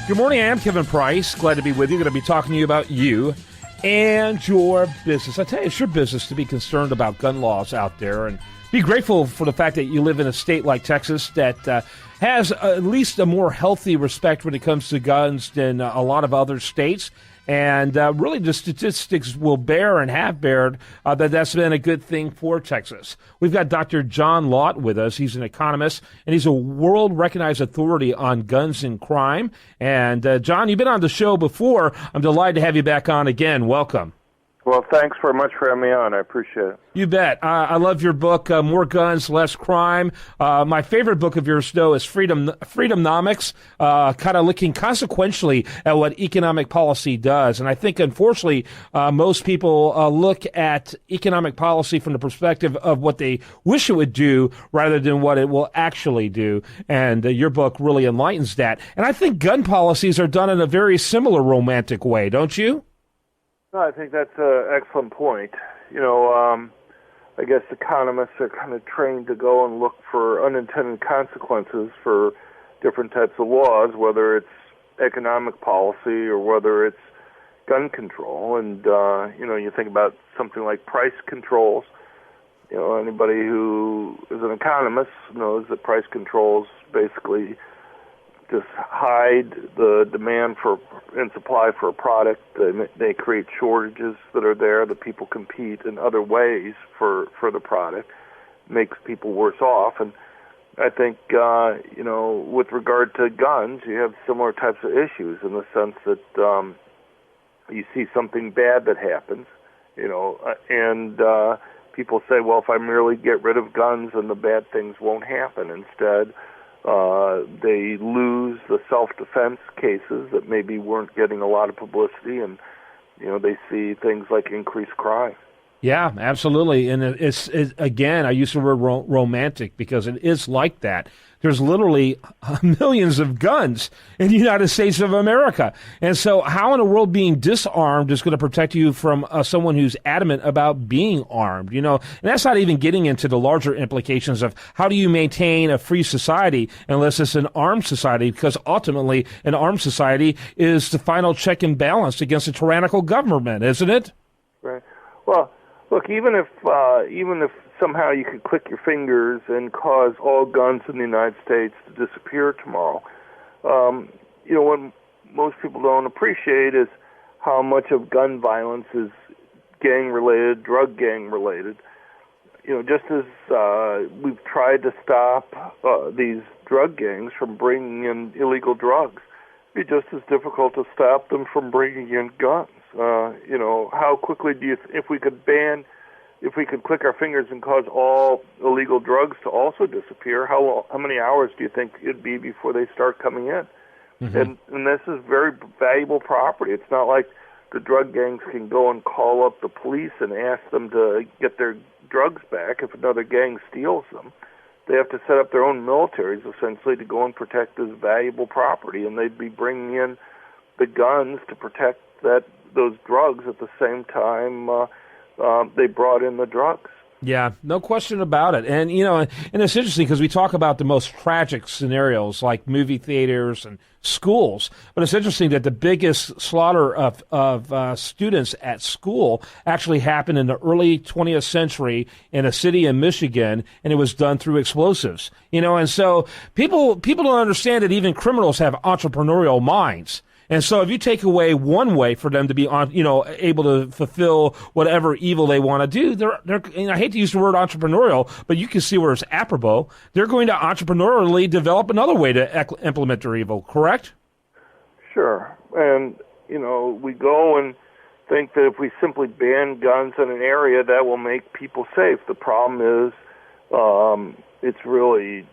Good morning, I'm Kevin Price. Glad to be with you. Going to be talking to you about you and your business. I tell you, it's your business to be concerned about gun laws out there and be grateful for the fact that you live in a state like Texas that has at least a more healthy respect when it comes to guns than a lot of other states. And really, the statistics will bear and have bared that that's been a good thing for Texas. We've got Dr. John Lott with us. He's an economist, and he's a world-recognized authority on guns and crime. And, John, you've been on the show before. I'm delighted to have you back on again. Welcome. Well, thanks very much for having me on. I appreciate it. You bet. I love your book, More Guns, Less Crime. My favorite book of yours, though, is Freedomnomics, kind of looking consequentially at what economic policy does. And I think, unfortunately, most people look at economic policy from the perspective of what they wish it would do rather than what it will actually do. And your book really enlightens that. And I think gun policies are done in a very similar romantic way, don't you? No, I think that's an excellent point. You know, I guess economists are kind of trained to go and look for unintended consequences for different types of laws, whether it's economic policy or whether it's gun control. And, you know, you think about something like price controls. You know, anybody who is an economist knows that price controls basically just hide the demand for and supply for a product. They create shortages that are there that people compete in other ways for the product, makes people worse off. And I think, you know, with regard to guns, you have similar types of issues in the sense that you see something bad that happens, you know, and people say, well, if I merely get rid of guns, then the bad things won't happen. Instead, they lose the self-defense cases that maybe weren't getting a lot of publicity, and you know they see things like increased crime. Yeah, absolutely. And it's again, I use the word romantic because it is like that. There's literally millions of guns in the United States of America. And so how in the world being disarmed is going to protect you from someone who's adamant about being armed? You know, and that's not even getting into the larger implications of how do you maintain a free society unless it's an armed society, because ultimately an armed society is the final check and balance against a tyrannical government, isn't it? Right. Well, look, even if somehow you could click your fingers and cause all guns in the United States to disappear tomorrow, you know, what most people don't appreciate is how much of gun violence is gang-related, drug gang-related. You know, just as we've tried to stop these drug gangs from bringing in illegal drugs, it'd be just as difficult to stop them from bringing in guns. You know, how quickly do you, if we could click our fingers and cause all illegal drugs to also disappear, how many hours do you think it'd be before they start coming in? Mm-hmm. And this is very valuable property. It's not like the drug gangs can go and call up the police and ask them to get their drugs back if another gang steals them. They have to set up their own militaries, essentially, to go and protect this valuable property, and they'd be bringing in the guns to protect those drugs at the same time they brought in the drugs. Yeah, no question about it. And, you know, and it's interesting because we talk about the most tragic scenarios like movie theaters and schools, but it's interesting that the biggest slaughter of students at school actually happened in the early 20th century in a city in Michigan, and it was done through explosives. You know, and so people don't understand that even criminals have entrepreneurial minds. And so if you take away one way for them to be able to fulfill whatever evil they want to do, they're and I hate to use the word entrepreneurial, but you can see where it's apropos. They're going to entrepreneurially develop another way to implement their evil, correct? Sure. And, you know, we go and think that if we simply ban guns in an area, that will make people safe. The problem is it's really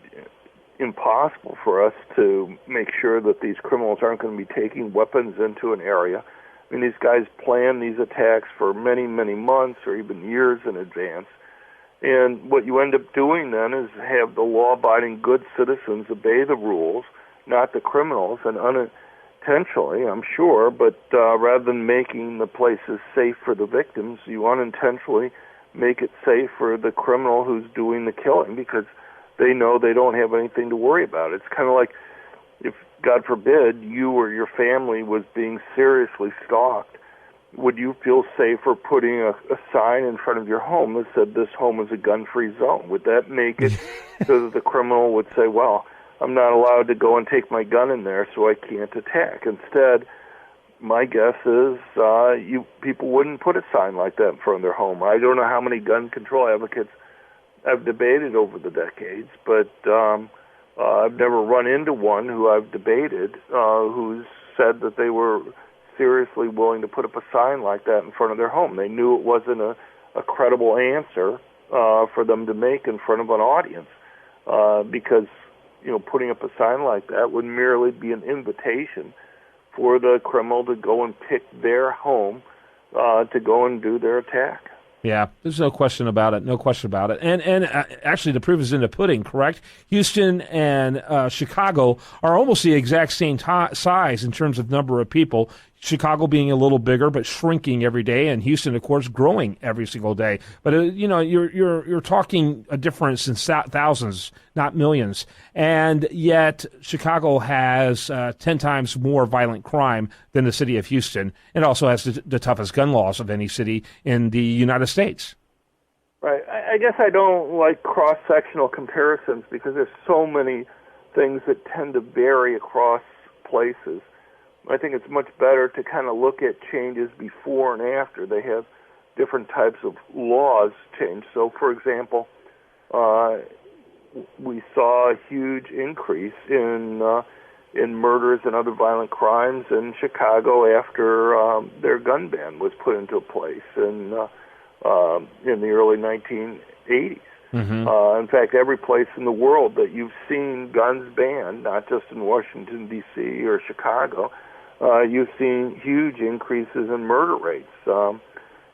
impossible for us to make sure that these criminals aren't going to be taking weapons into an area. I mean, these guys plan these attacks for many, many months or even years in advance. And what you end up doing then is have the law-abiding good citizens obey the rules, not the criminals, and unintentionally, I'm sure, but rather than making the places safe for the victims, you unintentionally make it safe for the criminal who's doing the killing because they know they don't have anything to worry about. It's kind of like if God forbid, you or your family was being seriously stalked, would you feel safer putting a sign in front of your home that said this home is a gun-free zone? Would that make it so that the criminal would say, well, I'm not allowed to go and take my gun in there, so I can't attack? Instead, my guess is people wouldn't put a sign like that in front of their home. I don't know how many gun control advocates I've debated over the decades, but I've never run into one who I've debated who's said that they were seriously willing to put up a sign like that in front of their home. They knew it wasn't a credible answer for them to make in front of an audience because, putting up a sign like that would merely be an invitation for the criminal to go and pick their home to go and do their attack. Yeah, there's no question about it. No question about it. And actually, the proof is in the pudding, correct? Houston and Chicago are almost the exact same size in terms of number of people. Chicago being a little bigger, but shrinking every day, and Houston, of course, growing every single day. But you're talking a difference in thousands, not millions. And yet, Chicago has 10 times more violent crime than the city of Houston, and also has the toughest gun laws of any city in the United States. Right. I guess I don't like cross-sectional comparisons because there's so many things that tend to vary across places. I think it's much better to kind of look at changes before and after. They have different types of laws change. So, for example, we saw a huge increase in murders and other violent crimes in Chicago after their gun ban was put into place in the early 1980s. Mm-hmm. In fact, every place in the world that you've seen guns banned, not just in Washington, D.C. or Chicago, you've seen huge increases in murder rates.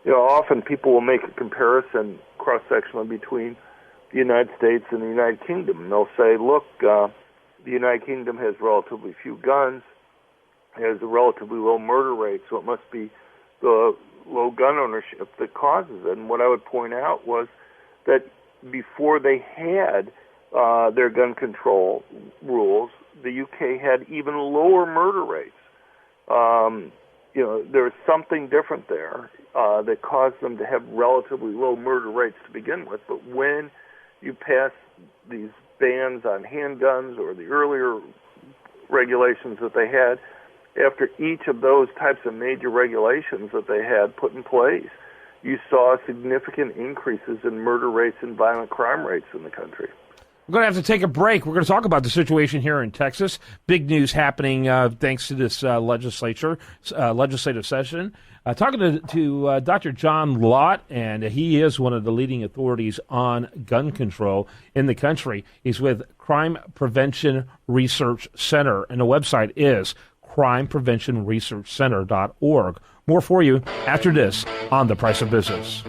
Often people will make a comparison cross-sectionally between the United States and the United Kingdom. And they'll say, look, the United Kingdom has relatively few guns, has a relatively low murder rate, so it must be the low gun ownership that causes it. And what I would point out was that before they had their gun control rules, the UK had even lower murder rates. There was something different there that caused them to have relatively low murder rates to begin with. But when you pass these bans on handguns or the earlier regulations that they had, after each of those types of major regulations that they had put in place, you saw significant increases in murder rates and violent crime rates in the country. We're going to have to take a break. We're going to talk about the situation here in Texas. Big news happening thanks to this legislative session. Talking to Dr. John Lott, and he is one of the leading authorities on gun control in the country. He's with Crime Prevention Research Center, and the website is crimepreventionresearchcenter.org. More for you after this on The Price of Business.